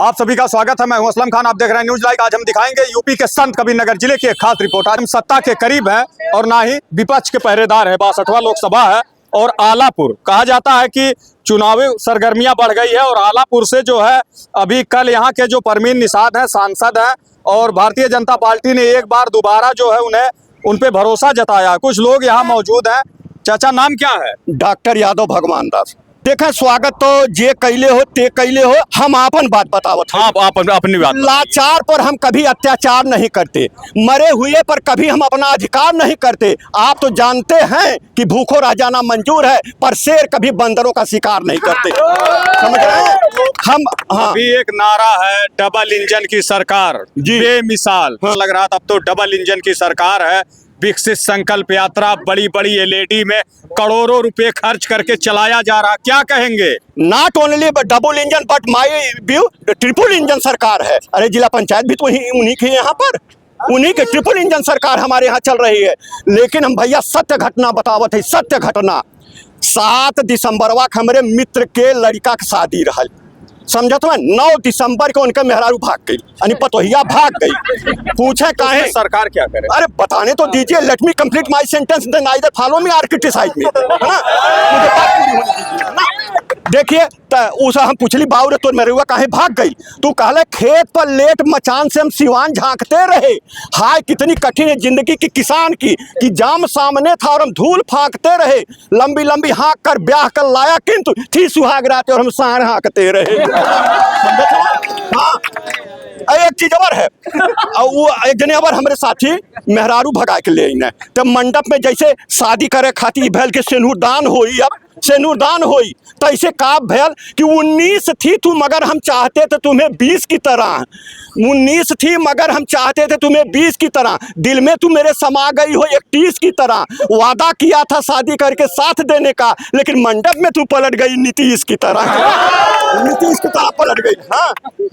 आप सभी का स्वागत है। मैं हूं असलम खान। आप देख रहे हैं न्यूज लाइव। आज हम दिखाएंगे यूपी के संत कबीरनगर जिले की एक खास रिपोर्ट। आज हम सत्ता के करीब हैं और ना ही विपक्ष के पहरेदार है। 62वां लोकसभा है और आलापुर कहा जाता है कि चुनावी सरगर्मियां बढ़ गई है और आलापुर से जो है अभी कल यहाँ के जो परवीन निषाद हैं सांसद हैं और भारतीय जनता पार्टी ने एक बार दोबारा जो है उन्हें उन पे भरोसा जताया। कुछ लोग यहाँ मौजूद हैं। चाचा नाम क्या है? डॉक्टर यादव भगवान दास। देखें स्वागत तो जे कैले हो ते कैले हो, हम आपन बात बतावत हैं। आप अपनी बात। लाचार पर हम कभी अत्याचार नहीं करते, मरे हुए पर कभी हम अपना अधिकार नहीं करते। आप तो जानते हैं कि भूखो रह जाना मंजूर है, पर शेर कभी बंदरों का शिकार नहीं करते। समझ रहे हैं हम? हाँ, अभी एक नारा है डबल इंजन की सरकार जी। बेमिसाल लग रहा था। अब तो डबल इंजन की सरकार है। विकसित संकल्प यात्रा बड़ी बड़ी एलईडी में करोड़ों रुपए खर्च करके चलाया जा रहा। क्या कहेंगे? Not only double engine but my view triple engine सरकार है। अरे जिला पंचायत भी तो उन्हीं की यहाँ पर, उन्हीं के ट्रिपल इंजन सरकार हमारे यहाँ चल रही है। लेकिन हम भैया सत्य घटना बतावत है। सत्य घटना 7 दिसंबरवा हमारे मित्र के लड़का के शादी रहा, समझत में 9 दिसंबर को उनका मेहरारू भाग गई, यानी पतोहिया भाग गई। पूछे काहे सरकार क्या करे? अरे बताने तो दीजिए। Let me complete my sentence then either follow me और क्रिटिसाइज मी, है ना? मुझे बात पूरी होने दीजिए, है ना? देखिए उसे हम पूछली बाउर तो मेहरुआ काहे भाग गई? तू कहले खेत पर लेट मचान से हम सिवान झांकते रहे। हाय कितनी कठिन है जिंदगी की किसान की कि जाम सामने था और हम धूल फांकते रहे। लंबी लंबी हाँक कर ब्याह कर लाया किंतु थी सुहाग रात और हम सांड हाँकते रहे। हाँ, एक चीज और है। वो एक जने और हमारे साथी मेहरारू भगा के ले आईने तब मंडप में जैसे शादी करे खातिर भैल के सेनूरदान होई, अब सेनूरदान होई तो ऐसे काब भैल कि 19 थी तू मगर हम चाहते थे तुम्हें 20 की तरह। 19 थी मगर हम चाहते थे तुम्हें 20 की तरह। दिल में तू मेरे समा गई हो 31 की तरह। वादा किया था शादी करके साथ देने का, लेकिन मंडप में तू पलट गई नीतीश की तरह। नीतीश की तरह पलट गई। हाँ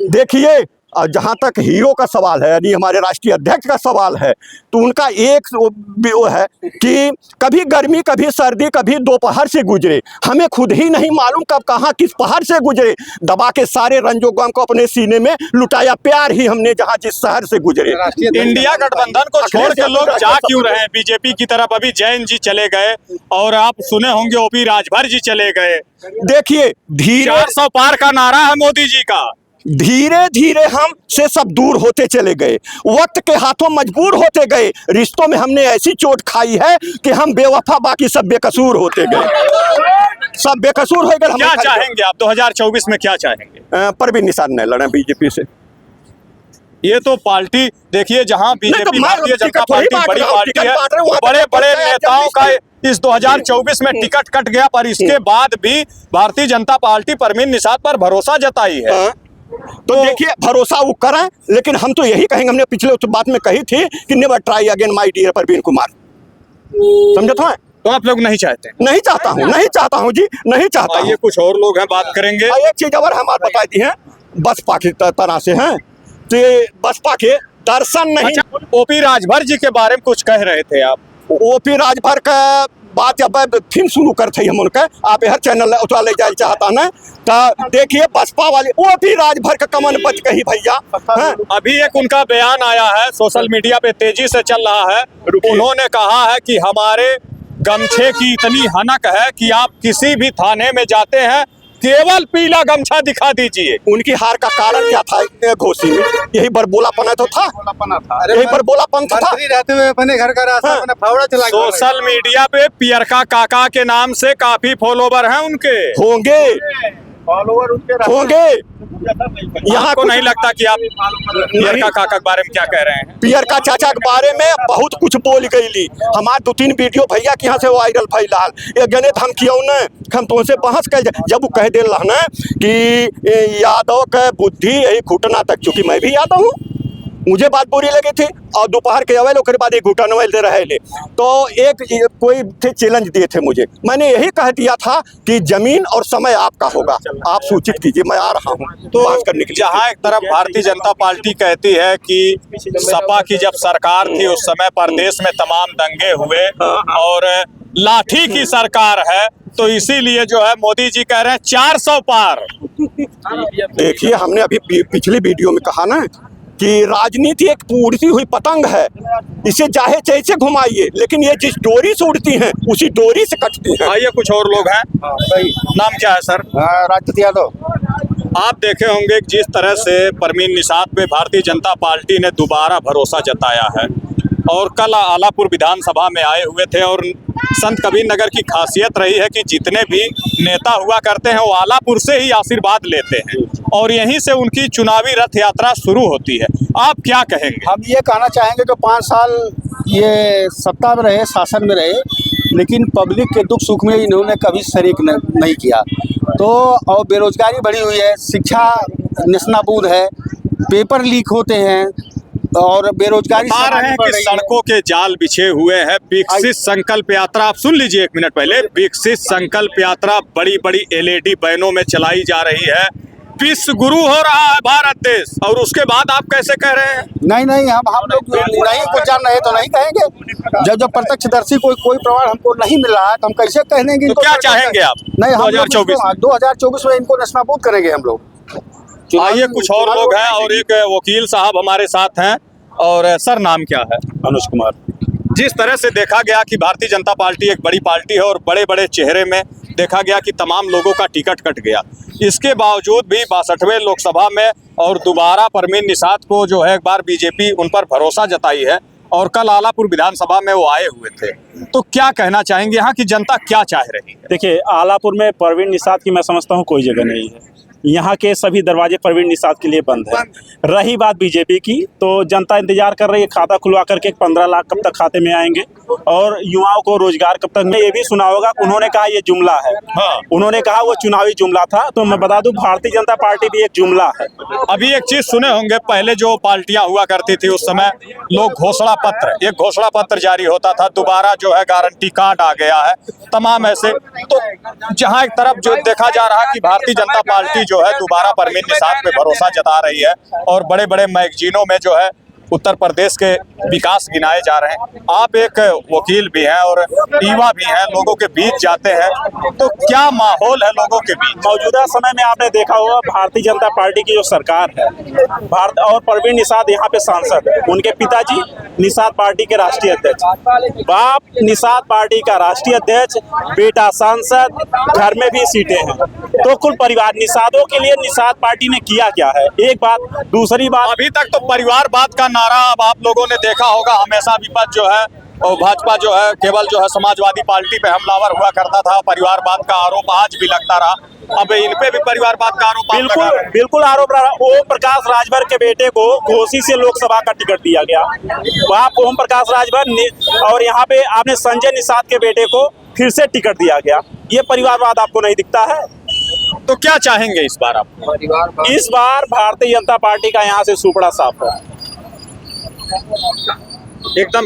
देखिए, जहाँ तक हीरो का सवाल है, यानी हमारे राष्ट्रीय अध्यक्ष का सवाल है, तो उनका एक वो है कि कभी गर्मी कभी सर्दी कभी दोपहर से गुजरे, हमें खुद ही नहीं मालूम कब कहाँ किस पहाड़ से गुजरे। दबा के सारे रंजो गम को अपने सीने में लुटाया प्यार ही हमने जहाँ जिस शहर से गुजरे। इंडिया गठबंधन को छोड़ के लोग जा क्यों रहे हैं बीजेपी की तरफ? अभी जैन जी चले गए और आप सुने होंगे ओपी राजभर जी चले गए। देखिए धीरे 400 पार का नारा है मोदी जी का। धीरे धीरे हम से सब दूर होते चले गए, वक्त के हाथों मजबूर होते गए। रिश्तों में हमने ऐसी चोट खाई है कि हम बेवफा बाकी सब बेकसूर होते गए। सब बेकसूर हो गए। क्या चाहेंगे आप 2024 में? क्या चाहेंगे? परवीन निषाद नहीं लड़े बीजेपी से। ये तो पार्टी देखिए, जहां बीजेपी भारतीय जनता पार्टी बड़ी पार्टी है, बड़े बड़े नेताओं का इस 2024 में टिकट कट गया, पर इसके बाद भी भारतीय जनता पार्टी परवीन निषाद पर भरोसा जताई है। तो देखिए भरोसा वो करें, लेकिन हम तो यही कहेंगे, हमने पिछले उस बात में कही थी कि never try again my dear Parveen Kumar. समझे तो? तो आप लोग नहीं चाहते? नहीं चाहता हूँ, नहीं चाहता हूँ जी, नहीं चाहता। ये कुछ और लोग हैं, बात करेंगे। एक चीज और हमारे बता दी है, बसपा की तरह से हैं तो बसपा के दर्शन नहीं। अच्छा, ओपी राजभर जी के बारे में कुछ कह रहे थे आप। ओपी राजभर का बात अब फिर शुरू करते हम उनका, आप हर चैनल उठा ले जाए चाहता ना। तो देखिए बसपा वाले ओपी राजभर का कमन बच गई भैया। अभी एक उनका बयान आया है, सोशल मीडिया पे तेजी से चल रहा है। उन्होंने कहा है कि हमारे गमछे की इतनी हनक है कि आप किसी भी थाने में जाते हैं केवल पीला गमछा दिखा दीजिए। उनकी हार का कारण क्या था? घोषी में यही बरबोलापन तो था, यही बरबोलापन था। रहते हुए अपने घर का रास्ता अपना फावड़ा चला। सोशल मीडिया पे पियरका काका के नाम से काफी फॉलोवर हैं उनके। होंगे यहाँ को नहीं लगता कि आप पियरका काका के बारे में क्या कह रहे हैं? पियरका चाचा के बारे में बहुत कुछ बोल गई। हमारे 2-3 वीडियो भैया के यहाँ से वायरल भैलाल एक जने धमकियों ने हम तो उनसे बहस कर, जब वो कह दे ना कि यादव का बुद्धि यही घुटना तक, चूंकि मैं भी यादव हूँ, मुझे बात बुरी लगी थी और दोपहर के अवेल ओकरे बाद एक घुटन वेल दे रहे ले तो एक कोई थे चैलेंज दिए थे मुझे, मैंने यही कह दिया था कि जमीन और समय आपका होगा, आप सूचित कीजिए, मैं आ रहा हूँ तो बात करने के लिए। जहाँ एक तरफ भारतीय जनता पार्टी कहती है कि सपा की जब सरकार थी उस समय प्रदेश में तमाम दंगे हुए और लाठी की सरकार है, तो इसीलिए जो है मोदी जी कह रहे हैं 400 पार। देखिए, हमने अभी पिछले वीडियो में कहा ना कि राजनीति एक उड़ती हुई पतंग है, इसे चाहे जैसे घुमाइए, लेकिन ये जिस डोरी से उड़ती हैं उसी डोरी से कटती हैं। आइए कुछ और लोग हैं। नाम क्या है सर? राजपूत यादव। आप देखे होंगे जिस तरह से परवीन निषाद पे भारतीय जनता पार्टी ने दोबारा भरोसा जताया है और कल आलापुर विधानसभा में आए हुए थे और संत कबीर नगर की खासियत रही है कि जितने भी नेता हुआ करते हैं वो आलापुर से ही आशीर्वाद लेते हैं और यहीं से उनकी चुनावी रथ यात्रा शुरू होती है। आप क्या कहेंगे? हम ये कहना चाहेंगे कि 5 साल ये सत्ता में रहे, शासन में रहे, लेकिन पब्लिक के दुख सुख में इन्होंने कभी शरीक नहीं किया। तो और बेरोजगारी बढ़ी हुई है, शिक्षा नेस्तनाबूद है, पेपर लीक होते हैं और बेरोजगारी बता रहे हैं कि सड़कों के जाल बिछे हुए हैं। विकसित संकल्प यात्रा, आप सुन लीजिए एक मिनट पहले, विकसित संकल्प यात्रा बड़ी बड़ी LED बैनों में चलाई जा रही है। विश्व गुरु हो रहा है भारत देश और उसके बाद आप कैसे कह रहे हैं? नहीं, हम लोग नहीं कुछ जान रहे तो नहीं कहेंगे। जब प्रत्यक्षदर्शी कोई प्रमाण हमको नहीं मिल रहा है तो हम कैसे कह देंगे? तो क्या चाहेंगे आप? नहीं, हम 2024 में इनको नेस्तनाबूद करेंगे हम लोग। आइए कुछ और लोग हैं और एक वकील साहब हमारे साथ हैं। और सर नाम क्या है? अनुज कुमार। जिस तरह से देखा गया कि भारतीय जनता पार्टी एक बड़ी पार्टी है और बड़े बड़े चेहरे में देखा गया कि तमाम लोगों का टिकट कट गया, इसके बावजूद भी 62वें लोकसभा में और दोबारा परवीन निषाद को जो है एक बार बीजेपी उन पर भरोसा जताई है और कल आलापुर विधानसभा में वो आए हुए थे। तो क्या कहना चाहेंगे, यहाँ की जनता क्या चाह रही है? देखिए, आलापुर में परवीन निषाद की मैं समझता हूँ कोई जगह नहीं है। यहाँ के सभी दरवाजे परवीन निषाद के लिए बंद है। रही बात बीजेपी की, तो जनता इंतजार कर रही है खाता खुलवा करके 15 लाख कब तक खाते में आएंगे और युवाओं को रोजगार कब तक। ये भी सुना होगा, उन्होंने कहा ये जुमला है। हाँ। उन्होंने कहा वो चुनावी जुमला था, तो मैं बता दूं भारतीय जनता पार्टी भी एक जुमला है। अभी एक चीज सुने होंगे, पहले जो पार्टियां हुआ करती थी उस समय लोग एक घोषणा पत्र जारी होता था, दोबारा जो है गारंटी कार्ड आ गया है, तमाम ऐसे। तो जहां एक तरफ जो देखा जा रहा है कि भारतीय जनता पार्टी जो है दोबारा परवीन निषाद पे भरोसा जता रही है और बड़े बड़े मैगजीनों में जो है उत्तर प्रदेश के विकास गिनाए जा रहे हैं। आप एक वकील भी हैं और युवा भी हैं, लोगों के बीच जाते हैं, तो क्या माहौल है लोगों के बीच? मौजूदा समय में आपने देखा होगा भारतीय जनता पार्टी की जो सरकार है, भारत और परवीन निषाद यहाँ पे सांसद है, उनके पिताजी निषाद पार्टी के राष्ट्रीय अध्यक्ष, बाप निषाद पार्टी का राष्ट्रीय अध्यक्ष, बेटा सांसद, घर में भी सीटें हैं। तो कुल परिवार निषादों के लिए निषाद पार्टी ने किया क्या है? एक बात। दूसरी बात, अभी तक तो परिवारवाद का नारा अब आप लोगों ने देखा होगा, हमेशा विपक्ष जो है और भाजपा जो है केवल जो है समाजवादी पार्टी पे हमलावर हुआ करता था, परिवारवाद का आरोप आज भी लगता रहा। अब इन पे भी परिवारवाद का आरोप बिल्कुल आरोप रहा। ओम प्रकाश राजभर के बेटे को घोसी से लोकसभा का टिकट दिया गया, बाप ओम प्रकाश राजभर, और यहाँ पे आपने संजय निषाद के बेटे को फिर से टिकट दिया गया। ये परिवारवाद आपको नहीं दिखता है? तो क्या चाहेंगे इस बार आप? इस बार भारतीय जनता पार्टी का यहाँ से सुपड़ा साफ है, एकदम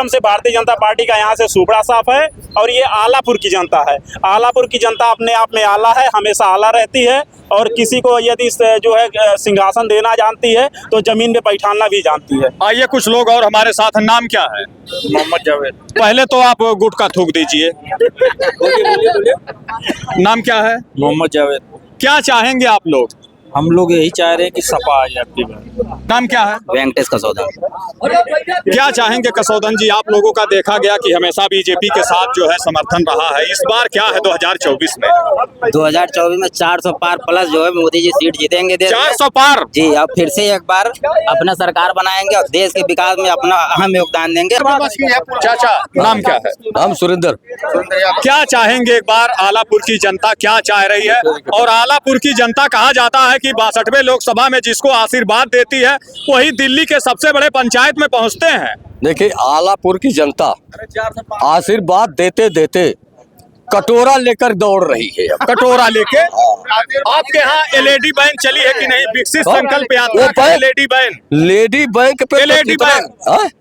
से भारतीय जनता पार्टी का यहाँ से सुपड़ा साफ है। और ये आलापुर की जनता है। आलापुर की जनता अपने आप में आला है, हमेशा आला रहती है और किसी को यदि जो है सिंहासन देना जानती है तो जमीन पे बैठाना भी जानती है। आइए कुछ लोग और हमारे साथ हैं। नाम क्या है? मोहम्मद जावेद। पहले तो आप गुटखा थूक दीजिए। नाम क्या है? मोहम्मद जावेद। क्या चाहेंगे आप लोग? हम लोग यही चाह रहे हैं कि सपा आ जाए आपकी बार। नाम क्या है? वेंकटेश कसौदन। क्या चाहेंगे कसौदन जी? आप लोगों का देखा गया कि हमेशा बीजेपी के साथ जो है समर्थन रहा है, इस बार क्या है 2024 में? 2024 में 400 पार प्लस जो है मोदी जी सीट जीतेंगे। 400 पार जी। अब फिर से एक बार अपना सरकार बनाएंगे और देश के विकास में अपना अहम योगदान देंगे। चाचा नाम क्या है? हम सुरेंद्र। क्या चाहेंगे एक बार आलापुर की जनता क्या चाह रही है? और आलापुर की जनता कहा जाता है कि 62वें लोकसभा में जिसको आशीर्वाद देती है वही दिल्ली के सबसे बड़े पंचायत में पहुंचते हैं। देखिए, आलापुर की जनता आशीर्वाद देते देते कटोरा लेकर दौड़ रही है अब। कटोरा लेके आपके यहाँ एलईडी बैन चली है कि नहीं? विकसित संकल्प यात्रा का एलईडी बैन, लेडी बैंक पे एलईडी बैन,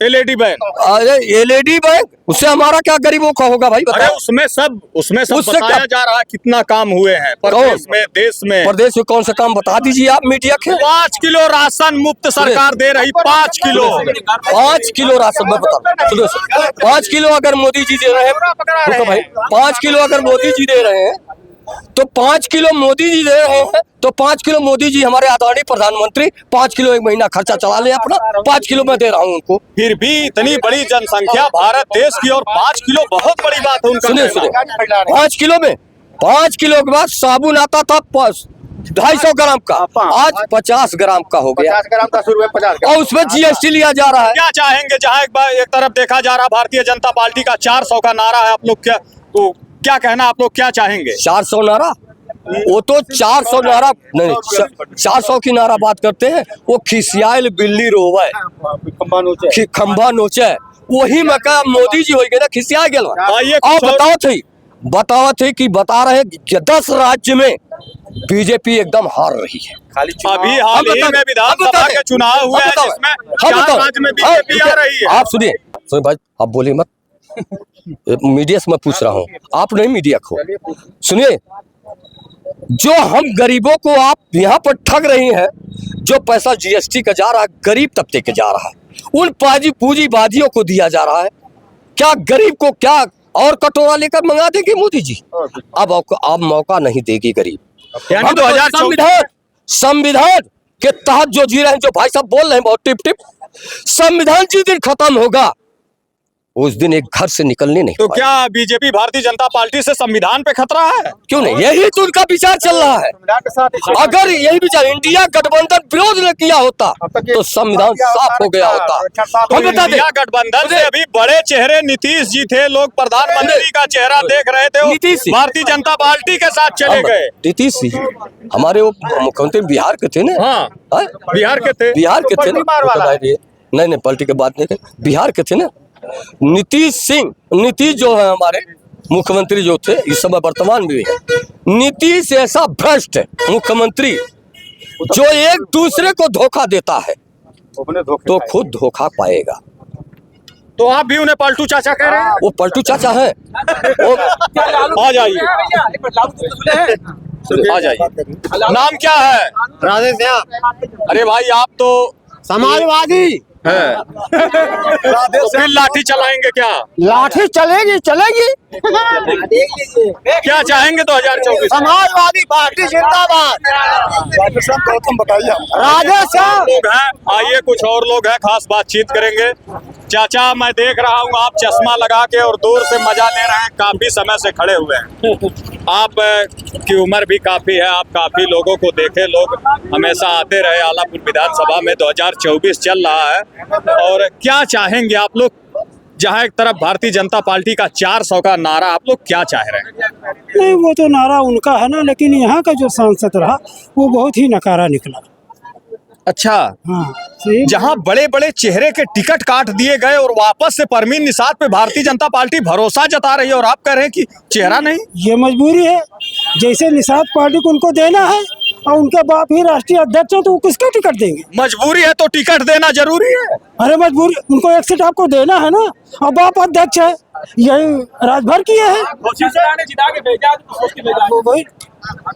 एलईडी बैन। अरे एलईडी बैंक, उससे हमारा क्या गरीबों का होगा भाई? अरे बताओ। उसमें सब उससे बताया क्या? जा रहा है कितना काम हुए हैं प्रदेश में, देश में। प्रदेश में कौन सा काम बता दीजिए आप मीडिया के। 5 किलो राशन मुफ्त सरकार दे रही, 5 किलो। 5 किलो राशन में बता, सुनो 5 किलो अगर मोदी जी दे रहे हैं, रुको भाई, 5 किलो अगर मोदी जी दे रहे हैं तो 5 किलो मोदी जी दे रहे हैं तो 5 किलो मोदी जी हमारे आदरणीय प्रधानमंत्री 5 किलो एक महीना खर्चा चला ले अपना, 5 किलो मैं दे रहा हूँ उनको। फिर भी इतनी बड़ी जनसंख्या भारत देश की और 5 किलो बहुत बड़ी बात है उनका। सुनिए सुनिए, 5 किलो में 5 किलो के बाद साबुन आता था 250 ग्राम का, आज 50 ग्राम का हो गया, 50 ग्राम 10 रुपए 50 ग्राम। और उसमें जीएसटी लिया जा रहा है। क्या चाहेंगे? जहाँ एक तरफ देखा जा रहा भारतीय जनता पार्टी का 400 का नारा है, आप लोग क्या, तो क्या कहना, आप लोग क्या चाहेंगे? 400 नारा, वो तो 400 नारा नहीं, 400 की नारा बात करते हैं, वो खिसियाल बिल्ली रोवे खंभा नोचे, वही में का मोदी जी हो गए ना, खिसिया गया। आइए और बताओ थे कि बता रहे कि 10 राज्य में बीजेपी एकदम हार रही है। अभी हाल ही में विधानसभा के चुनाव हुए हैं जिसमें 4 राज्य में बीजेपी आ रही है। आप सुनिए भाई, आप बोलिए मत, मीडिया से मैं पूछ रहा हूँ, आप नहीं मीडिया को सुनिए। जो हम गरीबों को आप यहाँ पर ठग रही हैं, जो पैसा जीएसटी का जा रहा है गरीब तबके के जा रहा है, उन पूंजीबाजियों को दिया जा रहा है। क्या गरीब को क्या और कटोरा लेकर मंगा देगी मोदी जी? अब मौका नहीं देगी गरीब। यानी 2024 संविधान के तहत जो जी रहे हैं, जो भाई साहब बोल रहे हैं बहुत टिप टिप, संविधान जिस दिन खत्म होगा उस दिन एक घर से निकलने नहीं तो पाएगा। क्या बीजेपी भारतीय जनता पार्टी से संविधान पे खतरा है? क्यों नहीं, यही तो उनका विचार चल रहा है। अगर यही विचार इंडिया गठबंधन विरोध न किया होता तो संविधान साफ हो गया होता। तो हम बता दें, इंडिया गठबंधन से अभी बड़े चेहरे नीतीश जी थे, लोग प्रधानमंत्री का चेहरा देख रहे थे, नीतीश जी भारतीय जनता पार्टी के साथ चले गए। नीतीश जी हमारे वो मुख्यमंत्री बिहार के थे ना? हाँ, बिहार के थे ना? नहीं पलटी के बात नहीं, बिहार के थे ना। नीतीश जो है हमारे मुख्यमंत्री जो थे, इस समय वर्तमान में भी है। नीतीश ऐसा भ्रष्ट मुख्यमंत्री जो एक दूसरे को धोखा देता है तो खुद धोखा पाएगा। तो आप भी उन्हें पलटू चाचा कह रहे हैं? वो पलटू चाचा है। आ जाइए, आ जाइए। नाम क्या है? राधेश्याम। अरे भाई आप तो समाजवादी है, तो फिर लाठी चलाएंगे क्या? लाठी चलेगी चलेगी। क्या चाहेंगे 2024? समाजवादी पार्टी जिंदाबाद। राधेश्याम। लोग हैं, आइए कुछ और लोग हैं, खास बातचीत करेंगे। चाचा मैं देख रहा हूँ आप चश्मा लगा के और दूर से मजा ले रहे हैं, काफी समय से खड़े हुए हैं। आप की उम्र भी काफी है, आप काफी लोगों को देखे, लोग हमेशा आते रहे आलापुर विधानसभा में। 2024 चल रहा है और क्या चाहेंगे आप लोग? जहाँ एक तरफ भारतीय जनता पार्टी का 400 का नारा, आप लोग क्या चाह रहे हैं? नहीं, वो तो नारा उनका है ना, लेकिन यहाँ का जो सांसद रहा वो बहुत ही नकारा निकला। अच्छा, हाँ, जहां बड़े बड़े चेहरे के टिकट काट दिए गए और वापस से परवीन निषाद पे भारतीय जनता पार्टी भरोसा जता रही है और आप कह रहे हैं कि चेहरा नहीं। ये मजबूरी है, जैसे निषाद पार्टी को उनको देना है और उनके बाप ही राष्ट्रीय अध्यक्ष है तो वो किसको टिकट देंगे? मजबूरी है तो टिकट देना जरूरी है। अरे मजबूरी, उनको एक सीट आपको देना है ना, और बाप अध्यक्ष है, यही राजभर किए है।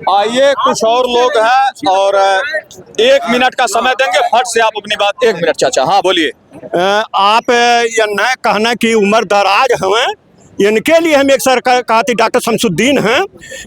आइए कुछ और लोग हैं और 1 मिनट का समय देंगे, फट से आप अपनी बात। 1 मिनट चाचा, हाँ बोलिए। आप ये न कहना कि उम्र दराज हमें, इनके लिए हम एक सरकार कहती डॉक्टर शमसुद्दीन हैं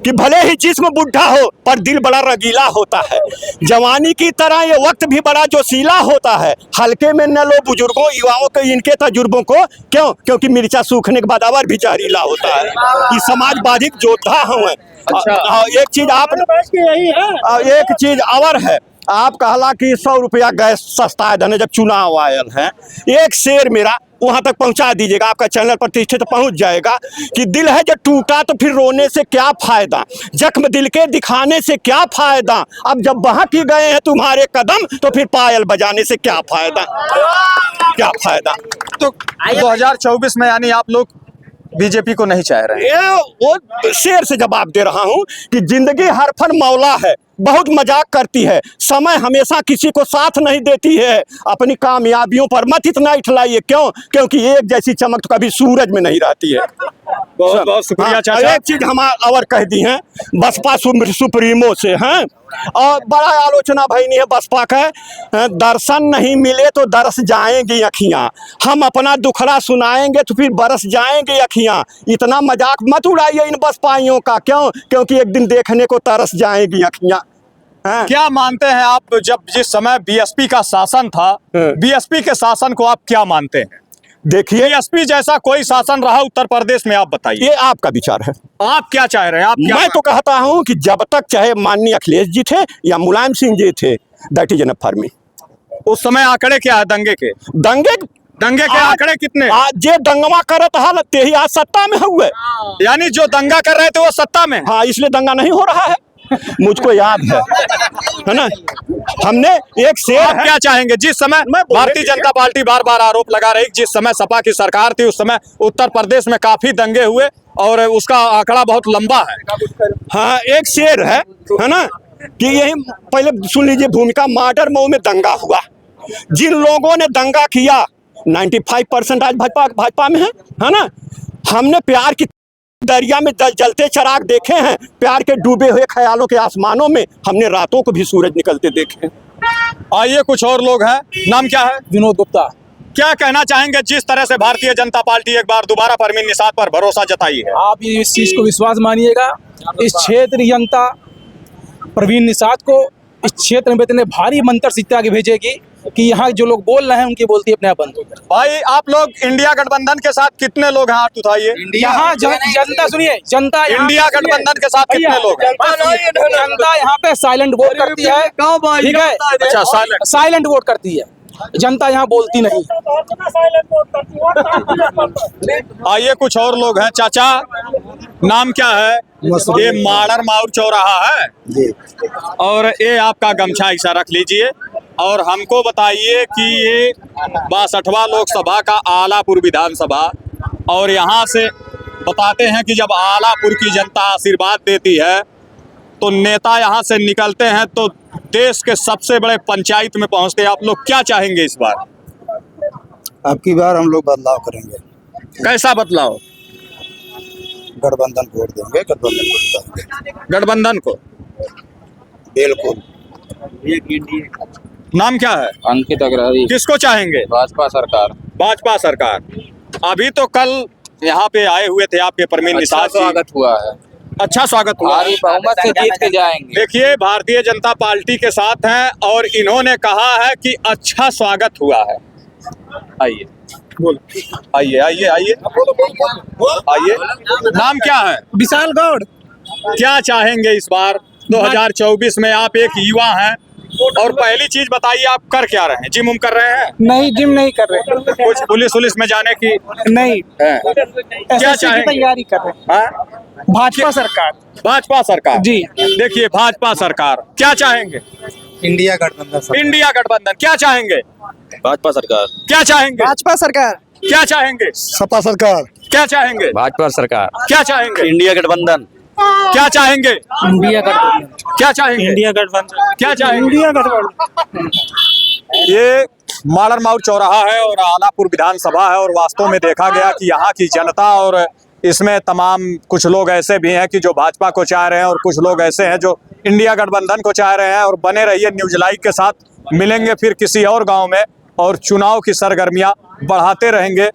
कि भले ही जिस्म बुढ़ा हो पर दिल बड़ा रगीला होता है। जवानी की तरह ये वक्त भी बड़ा जोशीला होता है। हल्के में न लो बुजुर्गों युवाओं के इनके तजुर्बों को, क्यों? क्योंकि मिर्चा सूखने के बाद और भी जहरीला होता है। ये समाजवादी योद्धा हमें। अच्छा। एक चीज आप यही है, एक चीज और है, आप कहला कि 100 रुपया गैस सस्ता है धने, जब चुनाव आयल है एक शेर मेरा वहां तक पहुंचा दीजिएगा, आपका चैनल प्रतिष्ठित पहुंच जाएगा कि दिल है जब टूटा तो फिर रोने से क्या फायदा, जख्म दिल के दिखाने से क्या फायदा, अब जब बहक ही गए हैं तुम्हारे कदम तो फिर पायल बजाने से क्या फायदा, क्या फायदा। तो 2024 में यानी आप लोग बीजेपी को नहीं चाह रहे हैं? ये वो शेर से जवाब दे रहा हूं कि जिंदगी हरफन मौला है, बहुत मजाक करती है, समय हमेशा किसी को साथ नहीं देती है। अपनी कामयाबियों पर मत इतना इठलाइए, क्यों? क्योंकि एक जैसी चमक तो कभी सूरज में नहीं रहती है। बहुत बहुत शुक्रिया हाँ, चाचा। एक चीज हम और कह दी हैं बसपा सुप्रीमो से हैं, और बड़ा आलोचना भईनी है बसपा का। दर्शन नहीं मिले तो दरस जाएंगी अखियां, हम अपना दुखड़ा सुनाएंगे तो फिर बरस जाएंगी अखियां। इतना मजाक मत उड़ाइए इन बसपाइयों का, क्यों? क्योंकि एक दिन देखने को तरस जाएंगी अखियां। हाँ। क्या मानते हैं आप, जब जिस समय बीएसपी का शासन था, बीएसपी के शासन को आप क्या मानते हैं? देखिए, बीएसपी जैसा कोई शासन रहा उत्तर प्रदेश में, आप बताइए। ये आपका विचार है, आप क्या चाह रहे हैं? आप क्या मैं तो कहता हूं कि जब तक चाहे माननीय अखिलेश जी थे या मुलायम सिंह जी थे, that is enough for me. उस समय आंकड़े क्या है दंगे के? दंगे के आंकड़े कितने? आज जे दंगवा करत हाल ते ही आज सत्ता में हुए। यानी जो दंगा कर रहे थे वो सत्ता में? हाँ, इसलिए दंगा नहीं हो रहा है, मुझको याद है ना। हमने एक शेर आप क्या चाहेंगे? जिस समय भारतीय जनता पार्टी बार बार आरोप लगा रही, जिस समय सपा की सरकार थी, उस समय उत्तर प्रदेश में काफी दंगे हुए और उसका आंकड़ा बहुत लंबा है। हाँ, एक शेर है ना, कि यही पहले सुन लीजिए, भूमिका मर्डर मऊ में दंगा हुआ, जिन लोगों ने दंगा किया 95% आज भाजपा में है ना। हमने प्यार की दरिया में जलते चिराग देखे हैं, प्यार के डूबे हुए ख्यालों के आसमानों में हमने रातों को भी सूरज निकलते देखे हैं। आइए, कुछ और लोग हैं। नाम क्या है? विनोद गुप्ता। क्या कहना चाहेंगे जिस तरह से भारतीय जनता पार्टी एक बार दोबारा परवीन निषाद पर भरोसा जताई है? आप इस चीज को विश्वास मानिएगा, इस क्षेत्र की जनता परवीन निषाद को इस क्षेत्र में इतने भारी मंत्र सीता के भेजेगी कि यहाँ जो लोग बोल रहे हैं उनकी बोलती अपने आप बंद हो जाए। भाई, आप लोग इंडिया गठबंधन के साथ कितने लोग हैं? हाथ उठाइए। यहाँ जनता सुनिए, जनता इंडिया गठबंधन के साथ कितने लोग हैं? जनता यहाँ पे साइलेंट वोट करती है, ठीक है? अच्छा, साइलेंट वोट करती है जनता, यहाँ बोलती नहीं। आइए, कुछ और लोग हैं। चाचा, नाम क्या है? ये माड़र माउर चौराहा है और ये आपका गमछा ऐसा रख लीजिए और हमको बताइए कि ये 62वां लोकसभा का आलापुर विधानसभा, और यहाँ से बताते हैं कि जब आलापुर की जनता आशीर्वाद देती है तो नेता यहाँ से निकलते हैं तो देश के सबसे बड़े पंचायत में पहुँचते हैं। आप लोग क्या चाहेंगे इस बार? अब की बार हम लोग बदलाव करेंगे, कैसा बदलाव? गठबंधन को वोट देंगे, गठबंधन को। बिल्कुल। नाम क्या है? अंकित अग्रवाल। किसको चाहेंगे? भाजपा सरकार। भाजपा सरकार। अभी तो कल यहाँ पे आए हुए थे आपके परवीन निषाद जी। स्वागत हुआ है, अच्छा स्वागत हुआ। भारी बहुमत से जीत के जाएंगे। देखिए, भारतीय जनता पार्टी के साथ हैं और इन्होंने कहा है कि अच्छा स्वागत हुआ है। आइए, आइए आइए आइए आइए। नाम क्या है? विशाल गौड़। क्या चाहेंगे इस बार 2024 में? आप एक युवा हैं और पहली चीज बताइए, आप कर क्या रहे हैं? जिम कर रहे हैं? नहीं, जिम नहीं कर रहे, कुछ पुलिस में जाने की? नहीं, क्या चाहेंगे? तैयारी कर रहे हैं। भाजपा सरकार। भाजपा सरकार जी। देखिए, भाजपा सरकार। क्या चाहेंगे? इंडिया गठबंधन। इंडिया गठबंधन। क्या चाहेंगे? भाजपा सरकार। क्या चाहेंगे? भाजपा सरकार। क्या चाहेंगे? सपा सरकार। क्या चाहेंगे? भाजपा सरकार। क्या चाहेंगे? इंडिया गठबंधन। क्या चाहेंगे? इंडिया गठबंधन। क्या चाहेंगे? इंडिया गठबंधन। क्या चाहेंगे? इंडिया गठबंधन। ये माड़र माउर चौराहा है और आलापुर विधानसभा है और वास्तव में देखा गया कि यहाँ की जनता, और इसमें तमाम कुछ लोग ऐसे भी हैं कि जो भाजपा को चाह रहे हैं और कुछ लोग ऐसे हैं जो इंडिया गठबंधन को चाह रहे हैं। और बने रहिए न्यूज लाइव के साथ, मिलेंगे फिर किसी और गांव में और चुनाव की सरगर्मियां बढ़ाते रहेंगे।